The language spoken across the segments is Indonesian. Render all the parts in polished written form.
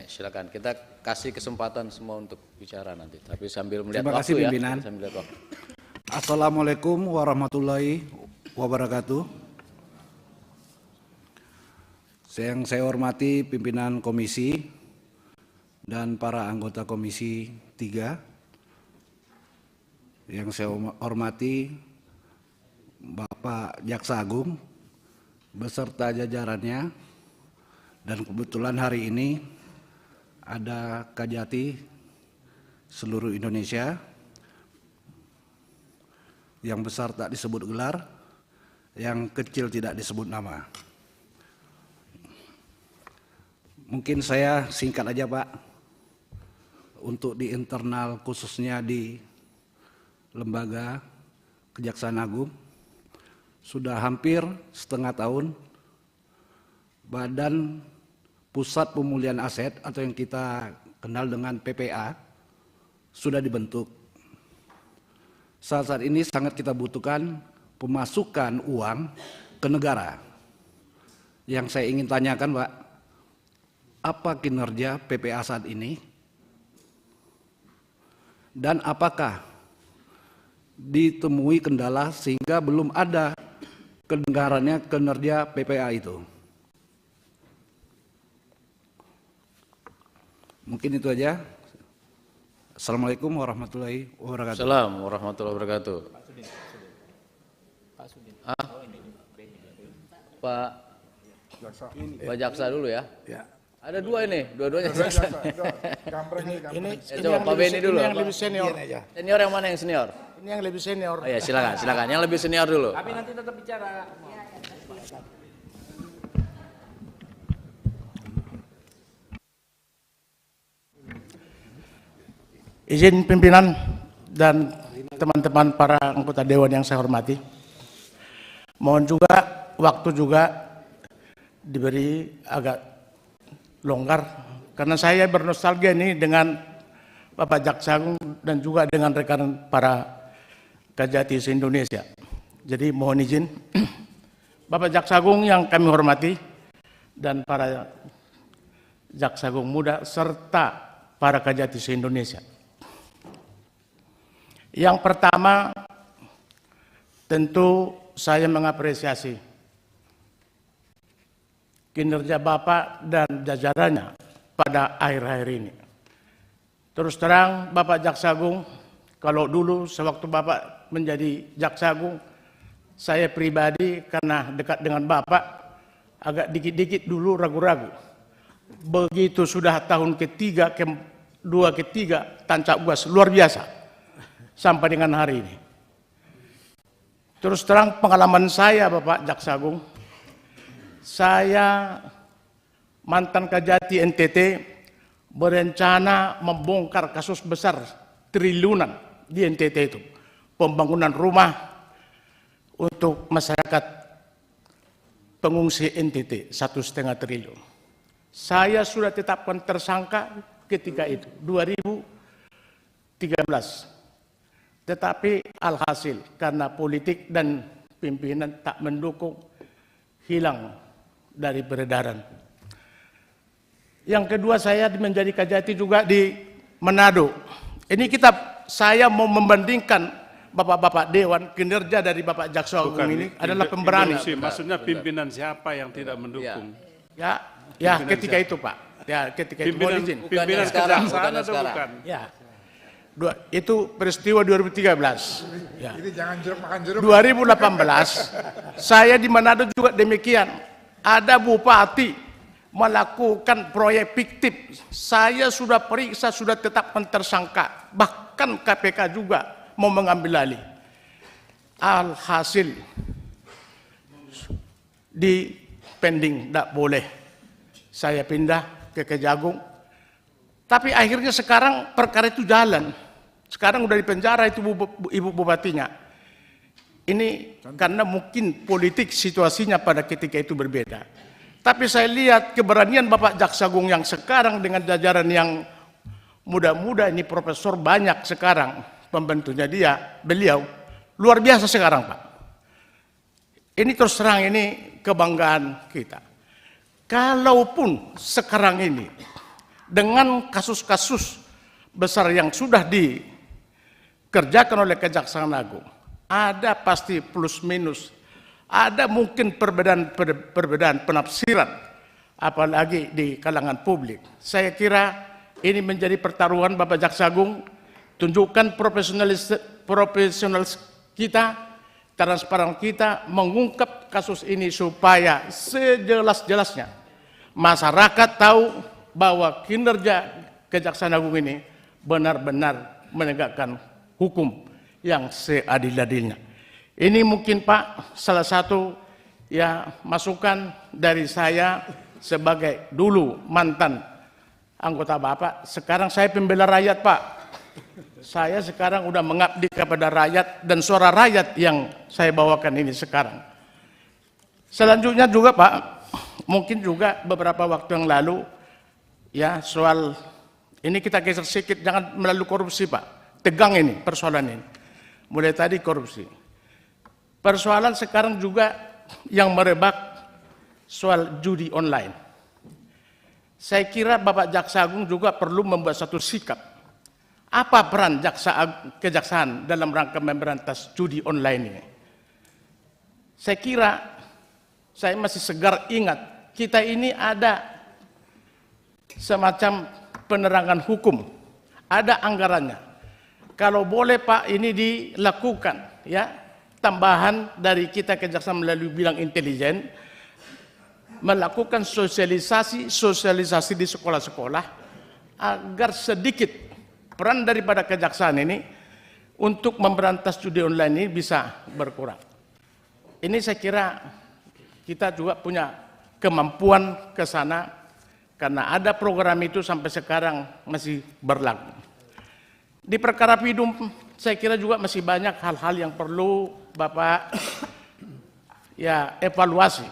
silakan. Kita kasih kesempatan semua untuk bicara nanti. Tapi sambil melihat Terima kasih, waktu ya. pimpinan. Sambil lihat waktu. Assalamualaikum warahmatullahi wabarakatuh. Yang saya hormati pimpinan komisi dan para anggota komisi 3. Yang saya hormati Bapak Jaksa Agung beserta jajarannya, dan kebetulan hari ini ada Kajati seluruh Indonesia, yang besar tak disebut gelar, yang kecil tidak disebut nama. Mungkin saya singkat aja Pak, untuk di internal khususnya di lembaga Kejaksaan Agung, sudah hampir setengah tahun Badan Pusat Pemulihan Aset atau yang kita kenal dengan PPA sudah dibentuk. Saat ini sangat kita butuhkan pemasukan uang ke negara. Yang saya ingin tanyakan Pak, apa kinerja PPA saat ini? Dan apakah ditemui kendala sehingga belum ada kedengarannya kinerja PPA itu? Mungkin itu aja. Assalamualaikum warahmatullahi wabarakatuh. Assalamualaikum warahmatullahi wabarakatuh. Pak Jaksa dulu ya. Ada dua ini, dua-duanya. Ini Coba Pak Beni dulu. Ini yang lebih senior. Senior yang mana yang senior? Ini yang lebih senior. Oh ya, silakan. Yang lebih senior dulu. Tapi nanti tetap bicara. Izin pimpinan dan teman-teman para anggota dewan yang saya hormati. Mohon juga waktu juga diberi agak longgar karena saya bernostalgia ini dengan Bapak Jaksa Agung dan juga dengan rekan para Kajati se-Indonesia. Jadi mohon izin Bapak Jaksa Agung yang kami hormati dan para Jaksa Agung muda serta para Kajati se-Indonesia. Yang pertama, tentu saya mengapresiasi kinerja Bapak dan jajarannya pada akhir-akhir ini. Terus terang Bapak Jaksa Agung, kalau dulu sewaktu Bapak menjadi Jaksa Agung, saya pribadi karena dekat dengan Bapak, agak dikit-dikit dulu ragu-ragu. Begitu sudah tahun ketiga, kedua, ketiga, tancap gas luar biasa. Sampai dengan hari ini. Terus terang pengalaman saya Bapak Jaksa Agung, saya mantan Kajati NTT berencana membongkar kasus besar triliunan di NTT itu. Pembangunan rumah untuk masyarakat pengungsi NTT 1,5 triliun. Saya sudah tetapkan tersangka ketika itu 2013. Tetapi alhasil karena politik dan pimpinan tak mendukung, hilang dari peredaran. Yang kedua, saya menjadi Kajati juga di Manado. Ini saya mau membandingkan Bapak-Bapak Dewan, kinerja dari Bapak Jaksa Agung ini adalah pemberani. Maksudnya pimpinan siapa yang tidak mendukung? Ya. Ya ketika itu Pak. Ya ketika itu. Mohon izin. Pimpinan sekarang, kejaksaan bukan atau sekarang. bukan? Ya. Itu peristiwa 2013. Ya. Ini jangan jeruk makan jeruk. 2018 saya di Manado juga demikian. Ada bupati melakukan proyek fiktif. Saya sudah periksa, sudah tetapkan tersangka. Bahkan KPK juga mau mengambil alih. Alhasil di pending, tidak boleh. Saya pindah ke Kejagung. Tapi akhirnya sekarang perkara itu jalan. Sekarang udah di penjara itu ibu bupatinya. Ini karena mungkin politik situasinya pada ketika itu berbeda. Tapi saya lihat keberanian Bapak Jaksa Agung yang sekarang dengan jajaran yang muda-muda, ini profesor banyak sekarang pembantunya beliau luar biasa sekarang Pak. Ini terus terang ini kebanggaan kita. Kalaupun sekarang ini dengan kasus-kasus besar yang sudah dikerjakan oleh Kejaksaan Agung, ada pasti plus minus, ada mungkin perbedaan penafsiran, apalagi di kalangan publik. Saya kira ini menjadi pertaruhan Bapak Jaksa Agung, tunjukkan profesional kita, transparan kita, mengungkap kasus ini supaya sejelas-jelasnya masyarakat tahu bahwa kinerja Kejaksaan Agung ini benar-benar menegakkan hukum yang seadil-adilnya. Ini mungkin Pak salah satu ya masukan dari saya sebagai dulu mantan anggota Bapak, sekarang saya pembela rakyat Pak. Saya sekarang udah mengabdi kepada rakyat dan suara rakyat yang saya bawakan ini sekarang. Selanjutnya juga Pak, mungkin juga beberapa waktu yang lalu ya soal ini kita geser sedikit, jangan melalui korupsi Pak. Tegang ini persoalan ini. Mulai tadi korupsi. Persoalan sekarang juga yang merebak soal judi online. Saya kira Bapak Jaksa Agung juga perlu membuat satu sikap. Apa peran Kejaksaan dalam rangka memberantas judi online ini? Saya kira, saya masih segar ingat, kita ini ada semacam penerangan hukum, ada anggarannya. Kalau boleh Pak ini dilakukan, ya tambahan dari kita Kejaksaan melalui bidang intelijen, melakukan sosialisasi di sekolah-sekolah agar sedikit peran daripada Kejaksaan ini untuk memberantas judi online ini bisa berkurang. Ini saya kira kita juga punya kemampuan ke sana karena ada program itu sampai sekarang masih berlaku. Di perkara pidum saya kira juga masih banyak hal-hal yang perlu Bapak ya evaluasi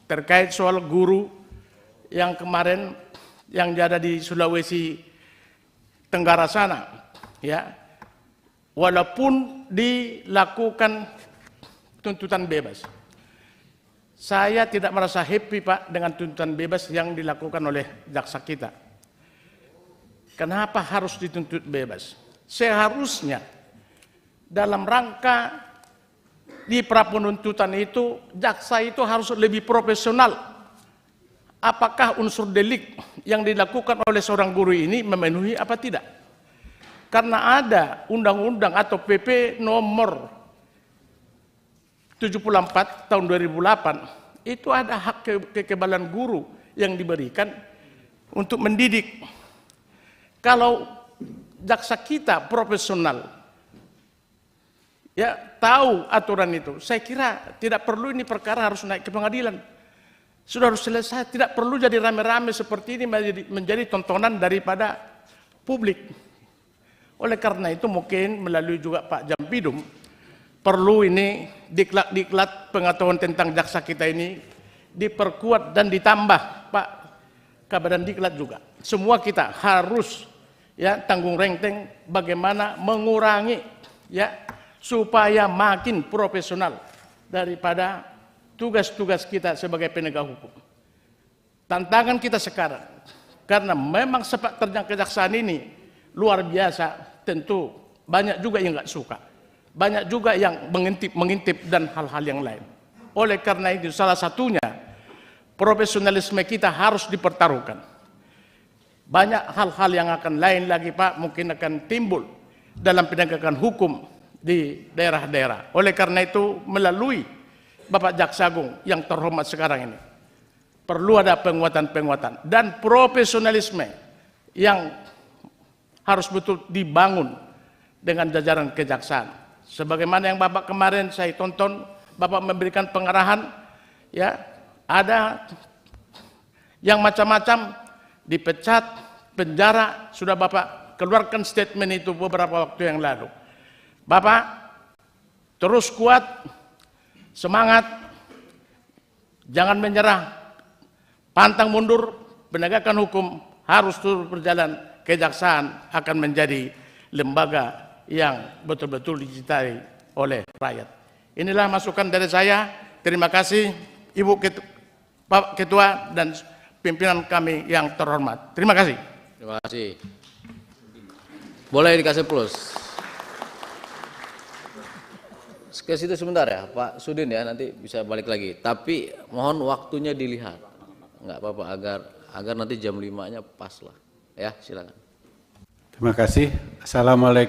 terkait soal guru yang kemarin yang ada di Sulawesi Tenggara sana, ya, walaupun dilakukan tuntutan bebas, saya tidak merasa happy Pak dengan tuntutan bebas yang dilakukan oleh jaksa kita. Kenapa harus dituntut bebas? Seharusnya dalam rangka di prapenuntutan itu jaksa itu harus lebih profesional. Apakah unsur delik yang dilakukan oleh seorang guru ini memenuhi apa tidak? Karena ada undang-undang atau PP nomor 74 tahun 2008, itu ada hak kekebalan guru yang diberikan untuk mendidik. Kalau jaksa kita profesional, ya tahu aturan itu, saya kira tidak perlu ini perkara harus naik ke pengadilan. Sudah harus selesai, tidak perlu jadi rame-rame seperti ini menjadi tontonan daripada publik. Oleh karena itu mungkin melalui juga Pak Jampidum perlu ini diklat pengetahuan tentang jaksa kita ini diperkuat dan ditambah Pak Kabadan Diklat juga. Semua kita harus ya tanggung renteng bagaimana mengurangi ya supaya makin profesional daripada tugas-tugas kita sebagai penegak hukum. Tantangan kita sekarang, karena memang sepak terjang kejaksaan ini luar biasa, tentu banyak juga yang nggak suka, banyak juga yang mengintip dan hal-hal yang lain. Oleh karena itu salah satunya profesionalisme kita harus dipertaruhkan. Banyak hal-hal yang akan lain lagi Pak mungkin akan timbul dalam penegakan hukum di daerah-daerah. Oleh karena itu melalui Bapak Jaksa Agung yang terhormat sekarang ini perlu ada penguatan-penguatan dan profesionalisme yang harus betul dibangun dengan jajaran kejaksaan. Sebagaimana yang Bapak kemarin saya tonton, Bapak memberikan pengarahan, ya ada yang macam-macam dipecat, penjara, sudah Bapak keluarkan statement itu beberapa waktu yang lalu. Bapak terus kuat, semangat, jangan menyerah, pantang mundur, penegakan hukum harus terus berjalan. Kejaksaan akan menjadi lembaga yang betul-betul dicintai oleh rakyat. Inilah masukan dari saya. Terima kasih Ibu Pak Ketua dan pimpinan kami yang terhormat. Terima kasih. Terima kasih. Boleh dikasih plus. Ke situ sebentar ya, Pak Sudin ya, nanti bisa balik lagi. Tapi mohon waktunya dilihat. Enggak apa-apa, agar nanti jam 5-nya pas lah. Ya, silakan. Terima kasih. Assalamualaikum.